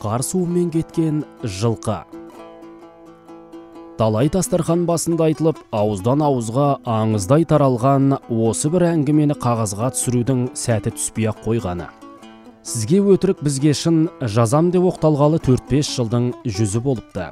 қар суымен кеткен жылқы. Талай дастархан басында айтылып, ауыздан ауызға аңыздай таралған осы бір әңгімені қағазға түсірудің сәті түспей-ақ қойғаны. Сізге өтірік, бізге шын жазам деп оқталғалы 4-5 жылдың жүзі болыпты.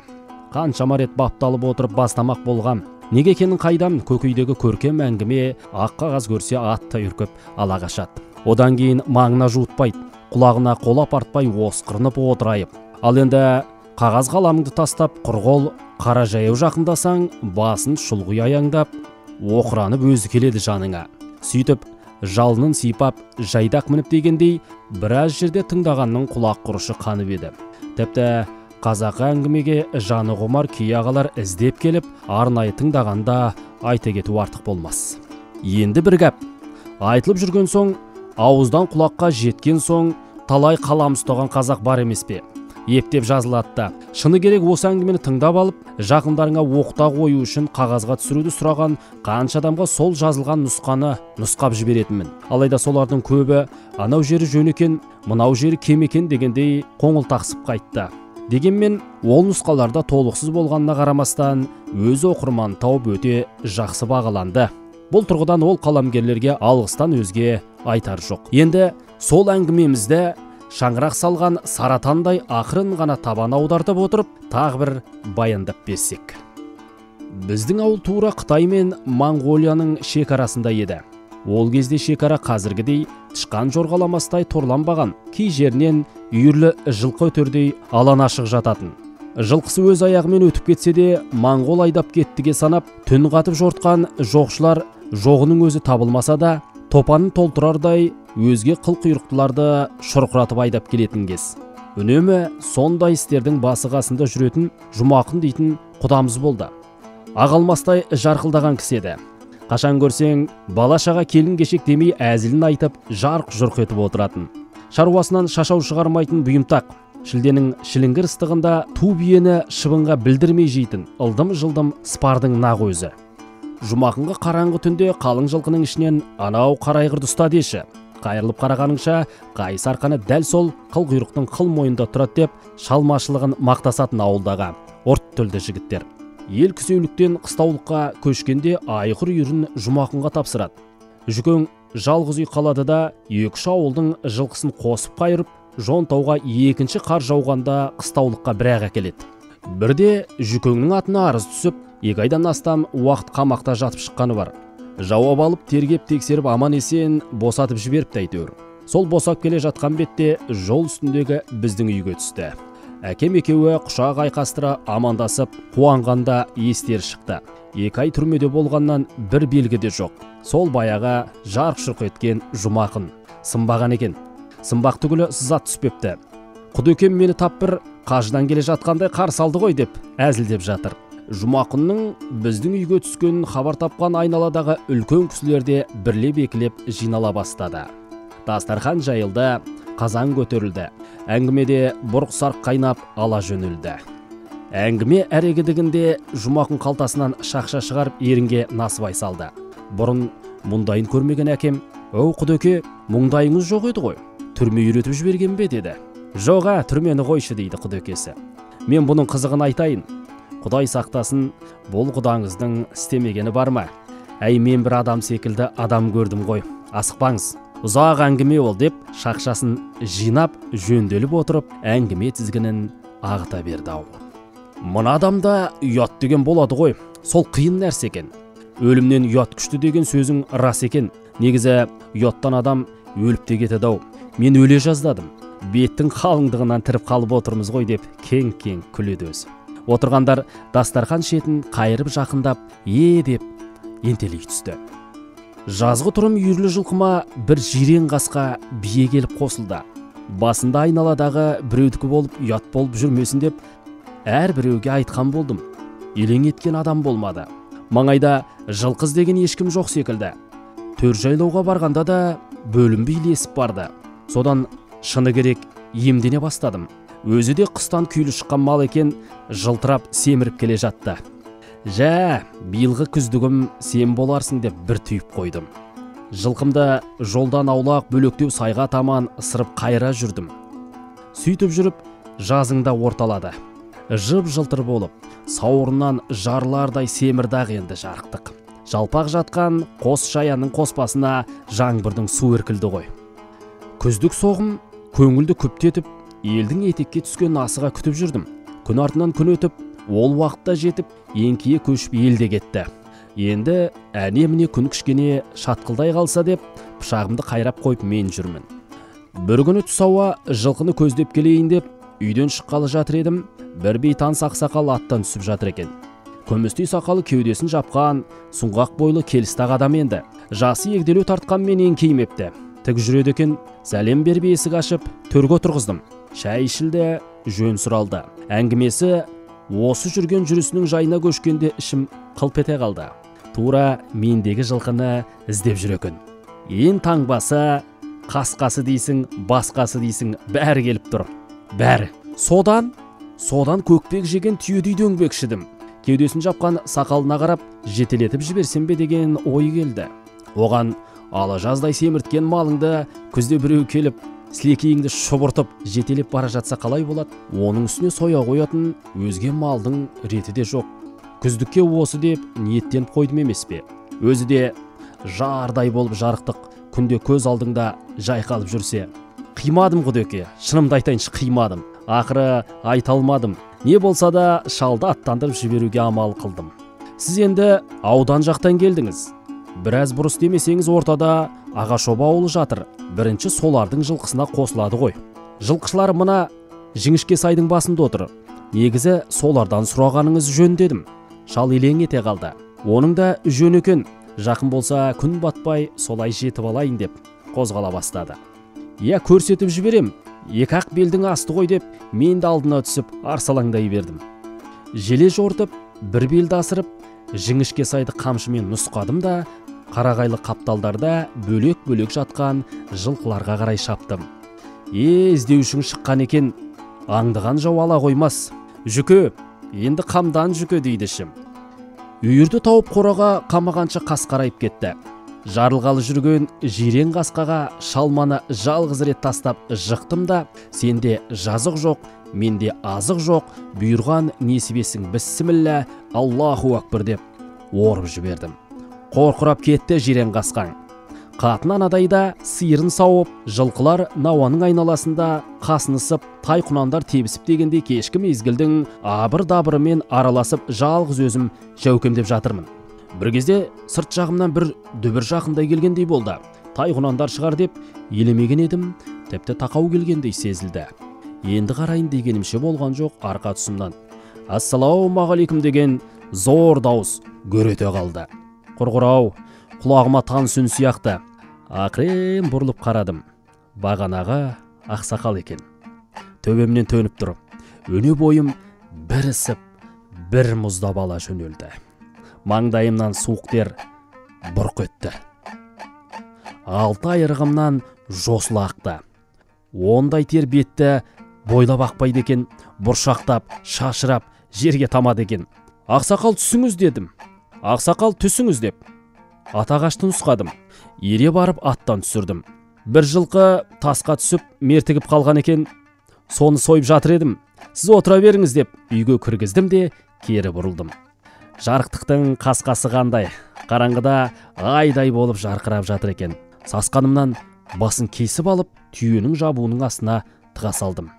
Қаншама рет бапталып отырып бастамақ болғам. Неге екенін қайдам, көкейдегі көркем әңгіме ақ қағаз көрсе аттай үркіп ала қашады. Одан кейін маңына жуытпайды, құлағына қол апартпай осқырынып отырайып. Ал енді қағаз қаламыңды тастап, құрғол қара жаяу жақындасаң, басын шұлғи аяңдап, оқыранып өзі келеді жаныңа. Сөйтіп, жалынын сипап, жайдақ мініп дегендей, біраз жерде тыңдағанның құлақ құрышы қанып еді. Тіпті қазақы әңгімеге жаны құмар кей ағалар іздеп келіп, арнайы тыңдағанда айта кету артық болмас. Енді бір гәп, айтылып жүрген соң, ауыздан құлаққа жеткен соң, талай қалам ұстаған қазақ бар емес пе? Ептеп жазылады да. Шыны керек, осы әңгімені тыңдап алып, жақындарыңа оқта қою үшін қағазға түсіруді сұраған қанша адамға сол жазылған нұсқаны нұсқап жіберетінмін. Алайда солардың көбі анау жері жөн екен, мынау жері кем екен дегендей қоңыл тақсып қайтты. Дегенмен, ол нұсқаларда толықсыз болғанына қарамастан, өз оқырман тауып өте жақсы бағаланды. Бұл тұрғыдан ол қаламгерлерге алғыстан өзге айтар жоқ. Енді сол әңгімемізді шаңырақ салған саратандай ақырын ғана табан аудартып отырып, тағы бір баяндап берсек. Біздің ауыл тура Қытай мен Моңғолияның шекарасында еді. Ол кезде шекара қазіргідей тышқан жорғаламастай торланбаған, кей жерінен үйірлі жылқы өтердей алан ашық жататын. Жылқысы өз аяғымен өтіп кетсе де, моңғол айдап кеттіге санап, түн қатып жортқан жоқшылар жоғының өзі табылмаса да, топанын толтырардай өзге қыл-құйрықтыларды шұрқыратып айдап келетін кез. Үнемі сондай істердің басы қасында жүретін Жұмақын дейтін құдамыз болды. Ағалмастай жарқылдаған кісі еді. Қашан көрсең, бала-шаға келін кешек демей әзілін айтып, жарқ-жұрқ етіп отыратын. Шаруасынан шашау шығармайтын бұйымтақ. Шілденің шіліңгір ыстығында ту биені шыбынға білдірмей жейтін, ылдым-жылдым спардың нақ өзі. Жұмақынға қараңғы түнде қалың жылқының ішінен анау қарайғырды ұста деші. Қайырылып қарағаныңша, қайыс арқаны дәл сол қыл-құйрықтың қыл мойында тұрады деп, шалмашылығын мақтасатын ауылдағы орт тілді жігіттер. Ел күзеуліктен қыстаулыққа көшкенде айғыр үйірін Жұмақынға тапсырады. Жүкең жалғыз үй қалады да, 2-3 ауылдың жылқысын қосып қайырып, Жонтауға екінші қар жауғанда қыстаулыққа бірақ әкеледі. Бірде Жүкеңнің атына арыз түсіп, 2 айдан астам уақыт қамақта жатып шыққаны бар. Жауап алып, тергеп тексеріп аман есен босатып жіберіпті әйтеуір. Сол босап келе жатқан бетте жол үстіндегі біздің үйге түсті. Әкем екеуі құшақ айқастыра амандасып, қуанғанда естері шықты. 2 ай түрмеде болғаннан бір белгі де жоқ. Сол баяға жарқ-жұрқ еткен Жұмақын сынбаған екен. Сынбақ түгілі сызат түспепті. Құдекем мені тап бір қажыдан келе жатқандай қарсы алды ғой деп әзілдеп жатыр. Жұмақынның біздің үйге түскенін хабар тапқан айналадағы үлкен кісілерде бірлеп-екілеп жинала бастады. Дастархан жайылды, қазан көтерілді. Әңгімеде бұрқ-сарқ қайнап ала жөнілді. Әңгіме әрегідігінде Жұмақын қалтасынан шақша шығарып ерінге насыбай салды. Бұрын мұндайын көрмеген әкем, «Өу Құдеке, мұндайыңыз жоқ еді ғой, түрме үйретіп жіберген бе?» деді. «Жоға, түрмені қойшы» дейді Құдекесі. «Мен бұның қызығын айтайын. Құдай сақтасын, бұл құдаңыздың істемегені бар ма? Әй, мен бір адам секілді адам көрдім ғой, асықпаңыз. Ұзақ әңгіме ол» деп, шақшасын жинап, жөнделіп отырып, әңгіме тізгінін ағыта берді ау. «Мына адамда ұят деген болады ғой, сол қиын нәрсе екен. Өлімнен ұят күшті деген сөзің рас екен. Негізі ұяттан адам өліп те кетеді ау. Мен өле жаздадым. Беттің қалыңдығынан тіріп қалып отырмыз ғой» деп кең-кең күледі өзі. Отырғандар дастархан шетін қайырып жақындап, деп ентелей түсті. Жазғы тұрым үйірлі жылқыма бір жирен қасқа бие келіп қосылды. Басында айналадағы біреудікі болып ұят болып жүрмесін деп, әр біреуге айтқан болдым. Елең еткен адам болмады. Маңайда жылқыз деген ешкім жоқ секілді. Төр жайлауға барғанда да бөлім билесіп барды. Содан шыны керек емдене бастадым. Өзі де қыстан күйлі шыққан мал екен, жылтырап семіріп келе жатты. «Жә, биылғы күздігім сен боларсың» деп бір түйіп қойдым. Жылқымды жолдан аулақ бөлектеу сайға таман ысырып қайыра жүрдім. Сөйтіп жүріп, жазыңда орталады. Жып жылтыр болып, сауырынан жарлардай семірдақ енді жарықтық. Жалпақ жатқан қос шаяның қоспасына жаңбырдың су іркілді ғой. Күздік соғым көңілді күптетіп, елдің етекке түскен асыға күтіп жүрдім. Күн артынан күн өтіп, ол уақытта жетіп, еңкие көшіп елде кетті. Енді әне-міне күн кішкене шатқылдай қалса деп, пышағымды қайрап қойып мен жүрмін. Бір күні түс ауа жылқыны көздеп келейін деп, үйден шыққалы жатыр едім, бір бейтаныс ақсақал аттан түсіп жатыр екен. Көмістей сақалы кеудесін жапқан, сұңғақ бойлы келістақ адам енді. Жасы егделеу тартқанмен еңкеймепті. Тік жүреді екен, сәлем беріп есік ашып, төрге отырғыздым. Шай ішілді, жөн сұралды. Әңгімесі осы жүрген жүрісінің жайына көшкенде ішім қылп ете қалды. Тура мендегі жылқыны іздеп жүр екен. Ең таңбасы, қасқасы дейсің, басқасы дейсің, бәрі келіп тұр. Бәрі. Содан көкпек жеген түйедей дөңбекшідім. Кеудесін жапқан сақалына қарап, жетелетіп жіберсем бе деген ой келді. Оған ала жаздай семірткен малыңды күзде біреу келіп, сілекейіңді шұбыртып жетелеп бара жатса қалай болады? Оның үстіне соя қоятын өзге малдың реті де жоқ. Күздікке осы деп ниеттеніп қойдым емес пе? Өзі де жардай болып жарықтық, күнде көз алдыңда жайқалып жүрсе. Қимадым құдеке, шынымды айтайыншы, қимадым. Ақыры айта алмадым. Не болса да шалды аттандырып жіберуге амал қылдым. Сіз енді аудан жақтан келдіңіз. Біраз бұрыс демесеңіз ортада Ағашоба ауылы жатыр. Бірінші солардың жылқысына қосылады ғой. Жылқышылар мына Жіңішке сайдың басында отыр. Негізі солардан сұрағаныңыз жөн дедім. Шал елең ете қалды. Оның да жөн екен. Жақын болса күн батпай солай жетіп алайын деп қозғала бастады. Я көрсетіп жіберем. Екі ақ белдің асты ғой деп мен де алдына түсіп арсалаңдай бердім. Желе жортып, бір белді асырып, Жіңішке сайды қамшымен нұсқадым да, қарағайлы қапталдарда бөлек-бөлек жатқан жылқыларға қарай шаптым. Іздеушің шыққан екен, аңдыған жау ала қоймас. Жүке, енді қамдан жүке дейді ішім. Үйірді тауып қораға қамағанша қас қарайып кетті. Жарылғалы жүрген жирен қасқаға шалманы жалғыз рет тастап жықтым да, сенде жазық жоқ, менде азық жоқ, бұйырған несібесің біссіміллә, Аллаху акбар деп орып жібердім. Қорқырап кетті жирен қасқаң. Қатын анадайда сиырын сауып, жылқылар науаның айналасында қасынысып, тай-құнандар тебісіп дегенде кешкі мезгілдің абыр-дабырымен араласып жалғыз өзім жәукемдеп жатырмын. Бір кезде сырт жағымнан бір дүбір жақындай келгендей болды. Тай-құнандар шығар деп елемеген едім, тіпті тақау келгендей сезілді. Енді қарайын дегенімше болған жоқ, арқа тұсымнан ассалаумағалейкум деген зор дауыс гөрете қалды. Құрғырау, құлағыма таныс үн сияқты. Ақырын бұрылып қарадым. Бағанағы ақсақал екен. Төбемнен төніп тұрып, өне бойым бір ісіп, бір мұздап ала жөнелді. Маңдайымнан суық тер бұрқ етті. Алты айырғымнан жосыла ақты. Ондай тер бетті бойлап ақпайды екен, бұршақтап, шашырап, жерге тамады екен. Ақсақал түсіңіз дедім. Ақсақал түсіңіз деп атағашты нұсқадым. Ере барып аттан түсірдім. Бір жылқы тасқа түсіп мертігіп қалған екен, соны сойып жатыр едім. Сіз отыра беріңіз деп үйге кіргіздім де кері бұрылдым. Жарықтықтың қасқасы қандай, қараңғыда айдай болып жарқырап жатыр екен. Сасқанымнан басын кесіп алып, түйенің жабуының астына тыға салдым.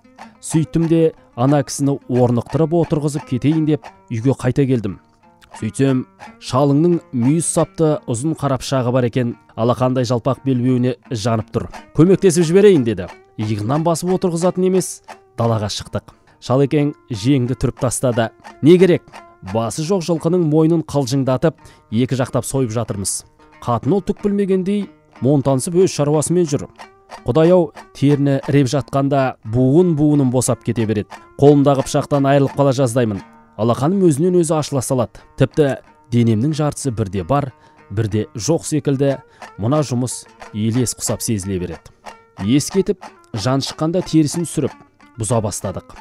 Сөйттім де ана кісіні орнықтырып отырғызып кетейін деп үйге қайта келдім. Сөйтсем, шалыңның мүйіз сапты ұзын қарапшағы бар екен, алақандай жалпақ белбеуіне жанып тұр. Көмектесіп жіберейін деді. Иығынан басып отырғызатын емес, далаға шықтық. Шал екен жеңді түріп тастады. Не керек? Басы жоқ жылқының мойнын қалжыңдатып, екі жақтап сойып жатырмыз. Қатын ол түк білмегендей монтансып өз шаруасымен жүр. Құдай-ау, теріні реп жатқанда буын-буыным босап кете береді. Қолымдағы пышақтан айырылып қала жаздаймын. Алақаным өзінен өзі ашыла салады. Тіпті денемнің жартысы бірде бар, бірде жоқ секілді. Мұна жұмыс елес құсап сезіле береді. Ес кетіп, жан шыққанда терісін сүріп, бұза бастадық.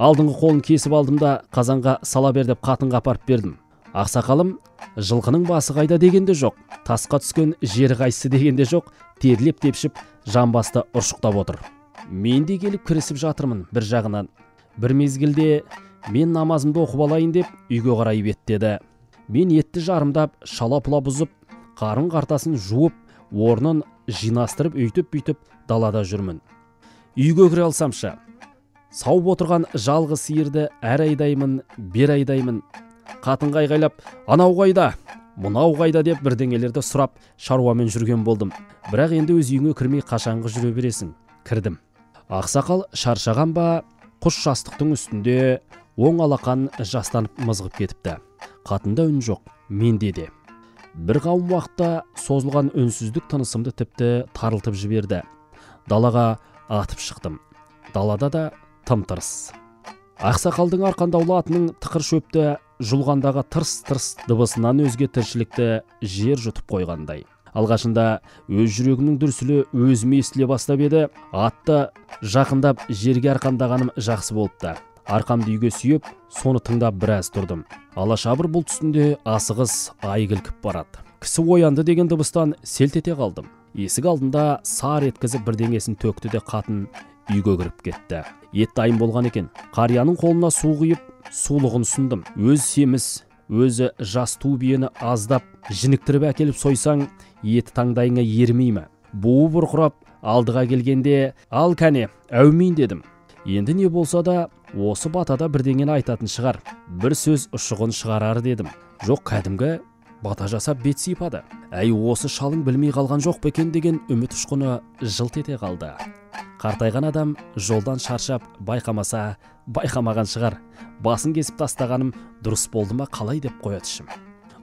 Алдыңғы қолын кесіп алдым да қазанға сала бер деп қатынға апарып бердім. Ақсақалым, жылқының басы қайда дегенде жоқ, тасқа түскен жері қайсы дегенде жоқ, терлеп тепшіп, жамбасты ұршықтап отыр. Мен де келіп кірісіп жатырмын бір жағынан. Бір мезгілде мен намазымды оқып алайын деп үйге қарай беттеді. Мен етті жарымдап, шала-пұла бұзып, қарын қартасын жуып, орнын жинастырып өйтіп-бүйтіп далада жүрмін. Үйге кіре алсамшы, сауып отырған жалғыз сиырды әр айдаймын, бер айдаймын. Қатынға айғайлап, анау қайда, мынау қайда деп бірдеңелерді сұрап шаруамен жүрген болдым. Бірақ енді өз үйіңе кірмей қашанғы жүре бересің. Кірдім. Ақсақал шаршаған ба, құс жастықтың үстінде оң алақан жастанып мызғып кетіпті. Қатында үн жоқ, менде де. Бір қауым уақытта созылған үнсіздік тынысымды тіпті тарылтып жіберді. Далаға атып шықтым. Далада да тым-тырыс. Ақсақалдың арқандаулы атының тықыр шөпті жұлғандағы тырс-тырс дыбысынан өзге тіршілікті жер жұтып қойғандай. Алғашында өз жүрегімнің дүрсілі өзіме естіле бастап еді, атты жақындап жерге арқандағаным жақсы болыпты. Арқамды үйге сүйеп, соны тыңдап біраз тұрдым. Алашабыр бұлт үстінде асығыс ай кілкіп барады. Кісі оянды деген дыбыстан селт ете қалдым. Есік алдында сар еткізіп бірдеңесін төкті де қатын үйге кіріп кетті. Ет дайын болған екен. Қарияның қолына су құйып, сулығын ұсындым. Өз семіз, өзі жас ту биені аздап, жініктіріп әкеліп сойсаң, еті таңдайыңа ермей ме? Буы бұрқырап, алдыға келгенде, ал кәне, әумейін дедім. Енді не болса да, осы батада бірдеңені айтатын шығар. Бір сөз ұшығын шығарар дедім. Жоқ, кәдімгі бата жасап бет сипады. Әй, осы шалың білмей қалған жоқ па екен деген үміт ұшқыны жылт ете қалды. Қартайған адам жолдан шаршап байқамаса, байқамаған шығар. Басын кесіп тастағаным дұрыс болды ма қалай деп қояды ішім.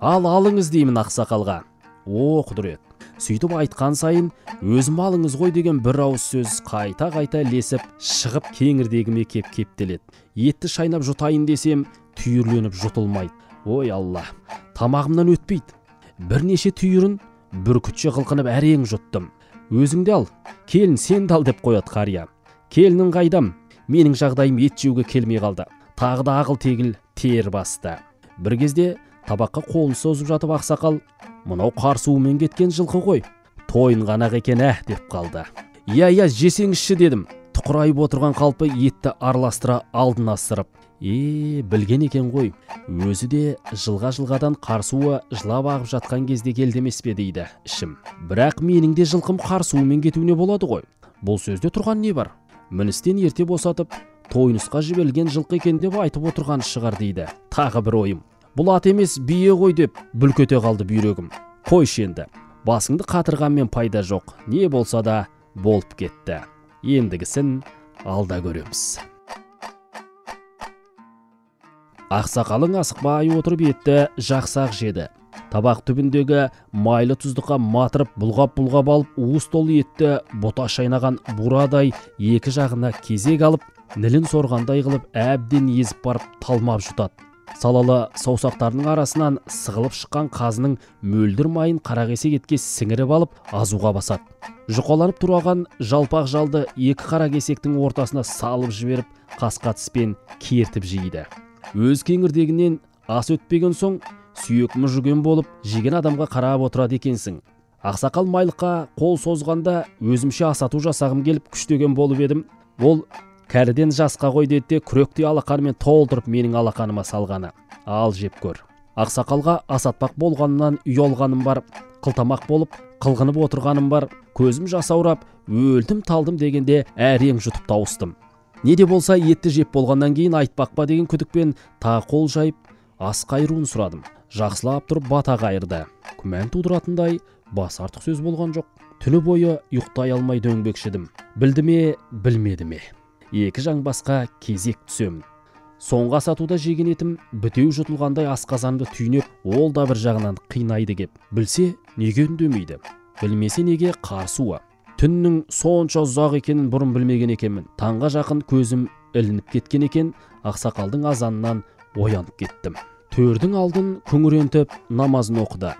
Алыңыз деймін ақсақалға. О, құдірет. Сөйтіп айтқан сайын, өзім алыңыз ғой деген бір ауыз сөз қайта-қайта лесіп, шығып кеңірдегіме кептеледі. Етті шайнап жұтайын десем, түйірленіп жұтылмайды. Ой Алла, тамағымнан өтпейді. Бірнеше түйірін бүркітше қылқынып әрең жұттым. Өзіңді ал, келін сенді ал деп қояды қария. Келінің қайдам, менің жағдайым ет жеуге келмей қалды. Тағы да ағыл тегіл тер басты. Бір кезде табаққа қолын созып жатып ақсақал, мынау қарсуымен кеткен жылқы ғой, тойын ғанақ екен деп қалды. Иә, жесеңізші дедім. Тұқырайып отырған қалпы етті араластыра алдына ысырып. Білген екен ғой, өзі де жылға-жылғадан қарсуы жылап ағып жатқан кезде келдемес пе дейді ішім. Бірақ менің де жылқым қарсуымен кетуіне болады ғой. Бұл сөзде тұрған не бар? Міністен ерте босатып, тойнысқа жіберілген жылқы екен деп айтып отырған шығар дейді. Тағы бір ойым. Бұл ат емес бие ғой деп бүлкете қалды бүйрегім. Қойшы енді, басыңды қатырғанмен пайда жоқ, не болса да болып кетті. Ендігісін алда көреміз. Ақсақалың асықпай отырып етті жақсақ жеді. Табақ түбіндегі майлы тұздыққа матырып бұлғап алып, уыс толы етті бота шайнаған бурадай екі жағына кезек алып, нілін сорғандай қылып әбден езіп барып талмап жұтады. Салалы саусақтарының арасынан сығылып шыққан қазының мөлдір майын қарақесек етке сіңіріп алып азуға басады. Жұқаланып тұрған жалпақ жалды екі қаракесектің ортасына салып жіберіп, қасқа тіспен кертіп жейді. Өз кеңірдегінен ас өтпеген соң, сүйек мүжіген болып, жеген адамға қарап отырады екенсің. Ақсақал майлыққа қол созғанда өзімше асату жасағым келіп күштеген болып едім. Ол кәріден жасқа қой деді, күректе алақанымен толтырып менің алақаныма салғаны. Ал жеп көр. Ақсақалға асатпақ болғанынан ұялғаным бар, қылтамақ болып, қылғынып отырғаным бар, көзім жасаурап, өлдім талдым дегенде әрең жұтып тауыстым. Не де болса етті жеп болғаннан кейін айтпақ па деген күдікпен тағы қол жайып, ас қайыруын сұрадым. Жақсылап тұрып бата қайырды. Күмән тудыратындай бас артық сөз болған жоқ. Түні бойы ұйықтай алмай дөңбекшідім. Білді ме, білмеді ме? Екі жаңбасқа кезек түсемін. Соңғы асатуда жеген етім бітеу жұтылғандай асқазанымды түйнеп, ол да бір жағынан қинайды кеп. Білсе, неге үндемейді? Білмесе неге қарсуы? Түннің сонша ұзақ екенін бұрын білмеген екенмін. Таңға жақын көзім ілініп кеткен екен, ақсақалдың азанынан оянып кеттім. Төрдің алдын күңірентіп намазын оқыды.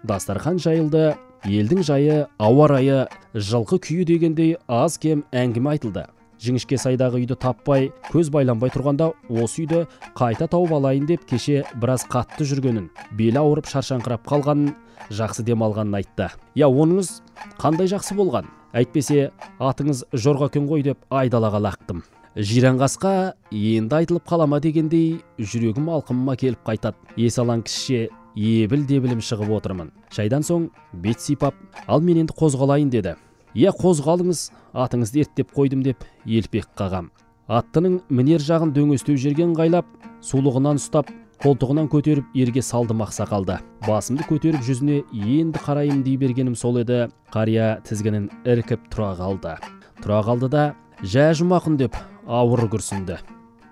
Дастархан жайылды, елдің жайы, ауа райы, жылқы күйі дегендей аз кем әңгіме айтылды. Жіңішке сайдағы үйді таппай, көз байланбай тұрғанда осы үйді қайта тауып алайын деп кеше біраз қатты жүргенін, белі ауырып шаршаңқырап қалғанын, жақсы демалғанын айтты. Я, оныңыз қандай жақсы болған? Әйтпесе, атыңыз жорға екен ғой деп айдалаға лақтым. Жиренқасқа енді айтылып қалама дегендей жүрегім алқымыма келіп қайтады. Есалаң кішше ебіл-дебілім шығып отырмын. Шайдан соң бет сипап, ал мен енді қозғалайын деді. Иә, қозғалыңыз, атыңызды ерттеп қойдым деп елпек қағам. Аттының мінер жағын дөңестеу жерген қайлап, сулығынан ұстап, қолтығынан көтеріп ерге салдым ақсақалды. Басымды көтеріп жүзіне енді қарайым дей бергенім сол еді. Қария тізгінін іркіп тұра қалды да, жә Жұмақын деп ауыр күрсінді.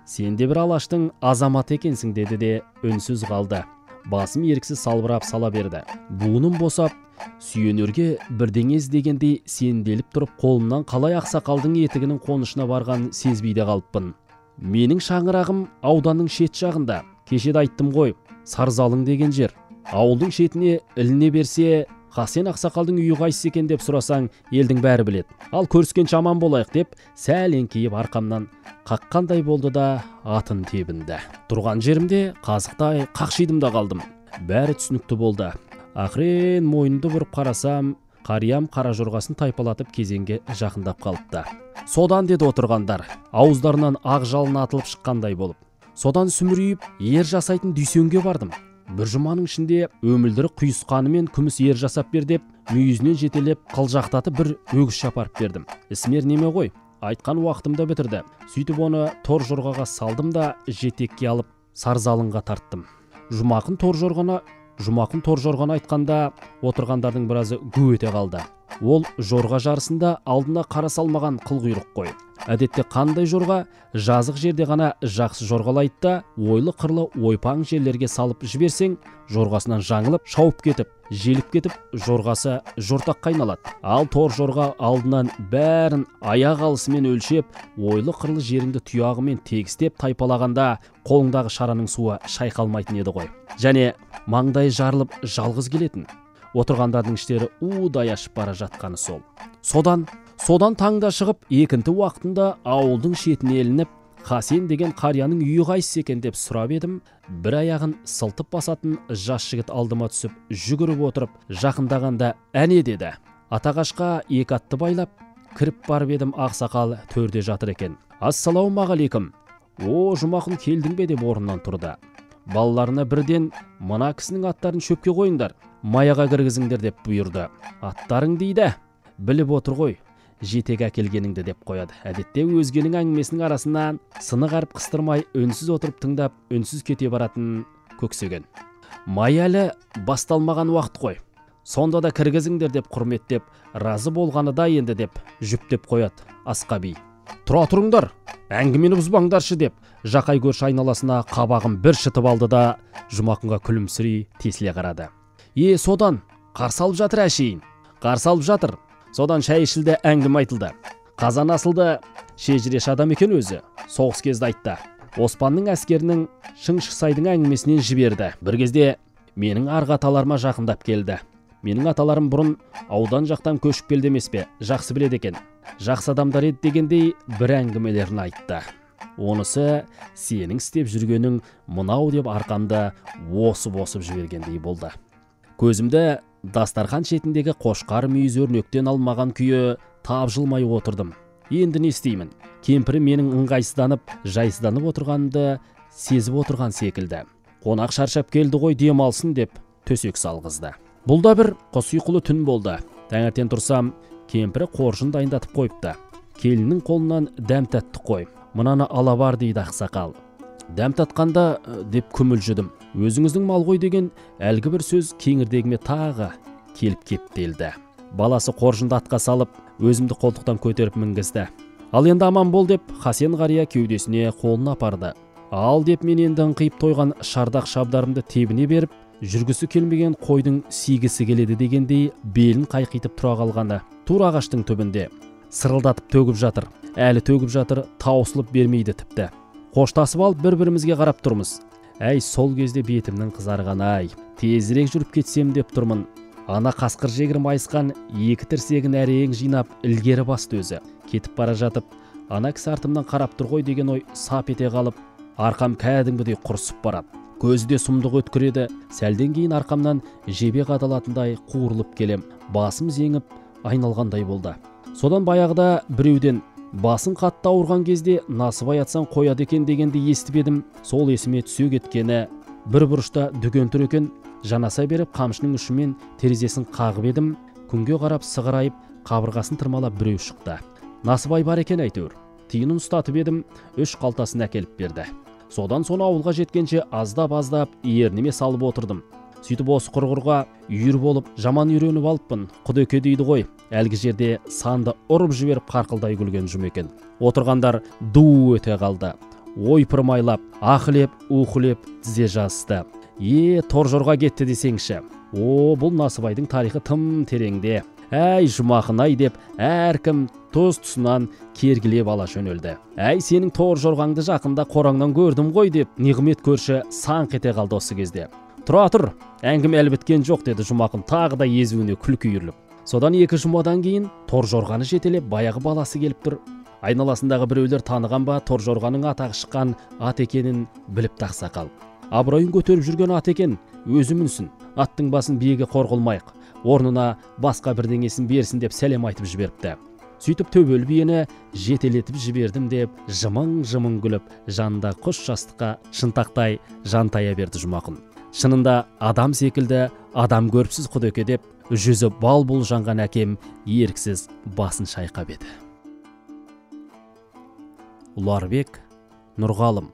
Сен де бір алаштың азаматы екенсің деді де үнсіз қалды. Басым еріксіз салбырап сала берді. Буыным босап, сүйенерге бірдеңе іздегендей сенделіп тұрып, қолымнан қалай ақсақалдың етігінің қонышына барған сезбейде қалыппын. Менің шаңырағым ауданның шет жағында. Кешеді айттым ғой, Сарзалың деген жер. Ауылдың шетіне іліне берсе, Хасен ақсақалдың үйі қайсы екен деп сұрасаң, елдің бәрі біледі. Ал көріскенше аман болайық деп, сәл еңкейіп арқамнан қаққандай болды да атын тебінді. Тұрған жерімде қазықтай қақшидым да қалдым. Бәрі түсінікті болды. Ақырен мойнымды бұрып қарасам, қариям қара жорғасын тайпалатып кезеңге жақындап қалыпты. Содан деді отырғандар, ауыздарынан ақ жалын атылып шыққандай болып. Содан сүмірейіп, ер жасайтын дүйсенге бардым. Бір жұманың ішінде өмілдірі құйысқаны мен күміс ер жасап бер деп, мүйізінен жетелеп қылжақтатып бір өгіз шапарып бердім. Ісмер неме ғой, айтқан уақытымда бітірді. Сөйтіп оны тор жорғаға салдым да жетекке алып Сарзалыңға тарттым. Жұмақын тор жорғаны айтқанда отырғандардың біразы гу ете қалды. Ол жорға жарысында алдына қара салмаған қылқұйрық қой. Әдетте қандай жорға жазық жерде ғана жақсы жорғалайды да, ойлы қырлы ойпаң жерлерге салып жіберсең, жорғасынан жаңылып, шауып кетіп, желіп кетіп, жорғасы жортаққа айналады. Ал тор жорға алдынан бәрін аяқ алысымен өлшеп, ойлы қырлы жеріңді тұяғымен тегістеп тайпалағанда, қолыңдағы шараның суы шайқалмайтын еді ғой. Және маңдай жарылып жалғыз келетін. Отырғандардың іштері удай ашып бара жатқаны сол. Содан таңда шығып, екінті уақытында ауылдың шетіне ілініп, Хасен деген қарияның үйі қайсы екен деп сұрап едім. Бір аяғын сылтып басатын жас жігіт алдыма түсіп, жүгіріп отырып, жақындағанда әне деді. Атағашқа екі атты байлап, кіріп барып едім, ақсақал төрде жатыр екен. Ассалаумағалейкум. О, Жұмақын келдің бе деп орнынан тұрды. Балаларына бірден мына кісінің аттарын шөпке қойыңдар, маяға кіргізіңдер деп бұйырды. Аттарың дейді, біліп отыр ғой, жетек әкелгеніңді деп қояды. Әдетте өзгенің әңгімесінің арасынан сыны қарып қыстырмай үнсіз отырып тыңдап, үнсіз кете баратын көксеген. Май әлі басталмаған уақыт қой. Сонда да кіргізіңдер деп құрметтеп, разы болғаны да енді деп жүптеп қояды асқа би. Тұра тұрыңдар, әңгімені бұзбаңдаршы деп жақай көрші айналасына қабағын бір шытып алды да Жұмақынға күлімсірей тесіле қарады. Содан қарсы алып жатыр әшейін. Қарсы алып жатыр. Содан шай ішілді, әңгіме айтылды. Қазан асылды, шежіреш адам екен өзі. Соғыс кезді айтты. Оспанның әскерінің Шыңшықсайдың әңгімесінен жіберді. Бір кезде менің арғы аталарыма жақындап келді. Менің аталарым бұрын аудан жақтан көшіп келді емес пе, жақсы біледі екен. Жақсы адамдар еді дегендей бір әңгімелерін айтты. Онысы сенің істеп жүргенің мынау деп арқамда осып жібергендей болды. Көзімді дастархан шетіндегі қошқар мүйіз өрнектен алмаған күйі тапжылмай отырдым. Енді не істеймін? Кемпірі менің ыңғайсызданып, жайсызданып отырғанымды сезіп отырған секілді. Қонақ шаршап келді ғой, демалсын деп төсек салғызды. Бұл да бір құс ұйқылы түн болды. Таңертең тұрсам, кемпірі қоржын дайындатып қойыпты. Келіннің қолынан дәм татты қой. Мынаны ала бар дейді ақсақал. Дәм татқанда деп күмілжідім. Өзіңіздің мал ғой деген әлгі бір сөз кеңірдегіме тағы келіп кептелді. Баласы қоржынды атқа салып, өзімді қолтықтан көтеріп мінгізді. Ал енді аман бол деп Хасен қария кеудесіне қолын апарды. Ал деп мен енді ыңқиып тойған шардақ шабдарымды тебіне беріп, жүргісі келмеген қойдың сигісі келеді дегендей белін қайқитып тұра қалғаны. Тура ағаштың түбінде сырылдатып төгіп жатыр. Әлі төгіп жатыр, таусылып бермейді тіпті. Қоштасып алып бір-бірімізге қарап тұрмыз. Әй, сол кезде бетімнің қызарғаны-ай. Тезірек жүріп кетсем деп тұрмын. Ана қасқыр жегір майысқан екі тірсегін әрең жинап ілгері басты өзі. Кетіп бара жатып, ана кісі артымнан қарап тұр ғой деген ой сап ете қалып, арқам кәдімгідей құрысып барады. Көзі де сұмдық өткіреді. Сәлден кейін арқамнан жебе қадалатындай қуырылып келем. Басым зеңіп айналғандай болды. Содан баяғыда біреуден Басын қатты ауырған кезде Насыбай атсаң қояды екен дегенді естіп едім. Сол есіме түсе кеткені, бір бұрышта дүкен тұр екен. Жанаса беріп қамшының ұшымен терезесін қағып едім. Күнге қарап сығырайып, қабырғасын тырмалап біреу шықты. Насыбай бар екен әйтеуір. Тиынын ұстатып едім, 3 қалтасын әкеліп берді. Содан соны ауылға жеткенше аздап ерніме салып отырдым. Сөйтіп осы құрғырға үйір болып жаман үйреніп алыппын. Құдеке дейді ғой. Әлгі жерде санды ұрып жіберіп қарқылдай күлген жүм екен. Отырғандар ду өте қалды. Ойпырмайлап, ақылеп, уқылеп тізе жазысты. Торжорға кетті десеңші. Бұл Насыбайдың тарихы тым тереңде. Әй жұмақын-ай деп әркім тұс-тұсынан кергілеп ала жөнелді. Әй сенің торжорғаңды жақында қораңнан көрдім ғой деп Нығмет көрші саңқ ете қалды осы кезде. Тұра тұр, әңгіме әлі біткен жоқ деді Жұмақын тағы да езуіне күлкі үйіріліп. Содан 2 жұмадан кейін торжорғаны жетелеп баяғы баласы келіп тұр. Айналасындағы біреулер таныған ба торжорғаның атағы шыққан ат екенін біліп тақсақал. Абыройын көтеріп жүрген ат екен, өзі мінсін, аттың басын биеге қорғылмайық, орнына басқа бірдеңесін берсін деп сәлем айтып жіберіпті. Сөйтіп төбел биені жетелетіп жібердім деп жымың күліп, жанында құс жастыққа шынтақтай жантая берді Жұмақын. Шынында адам секілді, адам көріпсіз Құдеке деп, жүзі бал-бұл жанған әкем еріксіз басын шайқап еді. Ұларбек Нұрғалым.